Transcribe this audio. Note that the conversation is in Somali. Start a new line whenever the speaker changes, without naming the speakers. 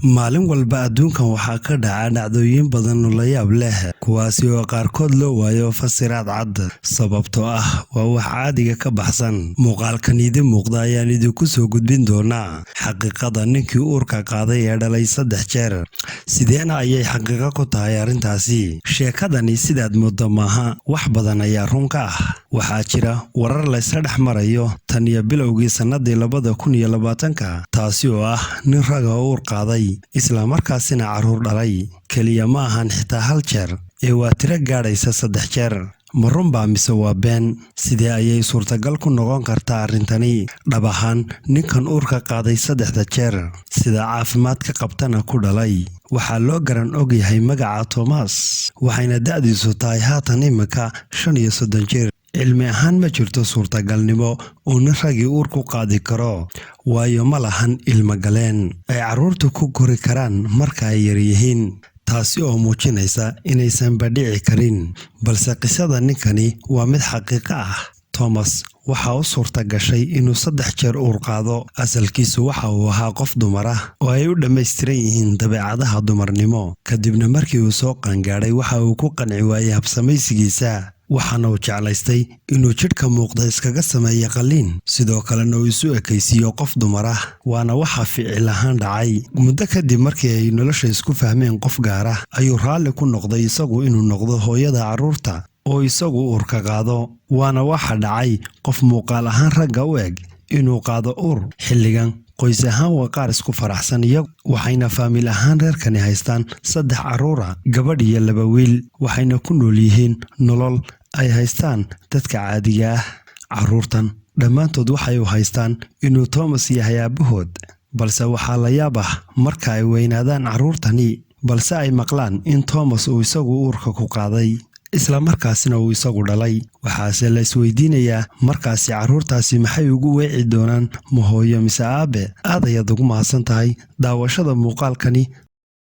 maalin walba adduunkan waxaa ka dhaca dhacdooyin badan oo la yaab leh kuwaasi oo qaarkood loo waayo fasiraad cad sababtoo ah waa wax caadiga ka baxsan muuqaalkan idin muuqda ayaan idinku soo gudbin doonaa xaqiiqada ninkii uurka qaaday ee dhalay 3 jeer sideena ayay xaqiiqo ku tahay arrintaasi sheekadani sidaad moodo maaha wax badan ayaa run ka ah waxaa jira warar la isla dhex marayo tan iyo bilowgii sanadii 2020 taasi oo ah nin rag ah uur qaaday isla markaasina caruur dhalay kaliya ma ahan xitaa hal jeer ee waa tiro gaadhaysa 3 jeer ma runbaa mise waa been sidee ayay suurtagal ku noqon kartaa arrintani dhab ahaan ninkan uurka qaaday 3 jeer sida caafimaadka qabtana ku dhalay waxaa loo garan og yahay magaca Thomas waxayna da'diisu tahay haatan imika 35 jeer cilmi ahaan ma jirto suurtagalnimo oo nin ragii uur ku qaadi karo waayo ma lahan ilmo galeen ay caruurtu ku kori karaan marka ay yar yihiin taasi oo muujinaysa inaysan badhici karin balse qisada ninkani waa mid xaqiiqo ah Thomas waxa uu suurta gashay inuu 3 jeer uur qaado asalkiisu waxa uu ahaa qof dumar ah oo ay u dhameystiran yihiin dabeecadaha dumarnimo kadibna markii uu soo qangaaray waxa uu ku qanci waayay habsamaysigiisa waxaana uu jeclaystay inuu jidhka muuqda iskaga sameeyo qaliin sidoo kalena uu isu ekaysiiyo qof dumar ah waana waxa ficil ahaan dhacay muddo kadib markii ay nolosha isku fahmeen qof gaar ah ayuu raalli ku noqday isagu inuu noqdo hooyada caruurta oo isagu uurka qaado waana waxa dhacay qof muuqaal ahaan ragga u eg inuu qaado uur xilligan qoys ahaan waa qaar isku faraxsan iyagu waxayna faamil ahaan reerkani haystaan 3 caruura gabadh iyo 2 wiil waxayna ku nool yihiin nolol ay haystaan dadka caadiga ah caruurtan dhammaantood waxay u haystaan inuu Thomas yahay aabahood balse waxaa la yaab ah marka ay weynaadaan caruurtani balse ay maqlaan in Thomas uu isagu uurka ku qaaday isla markaasina uu isagu dhalay waxaase la isweydiinayaa markaasi caruurtaasi maxay ugu weeci doonaan ma hooyo mise aabe aad ayaad ugu mahadsan tahay daawashada muuqaalkani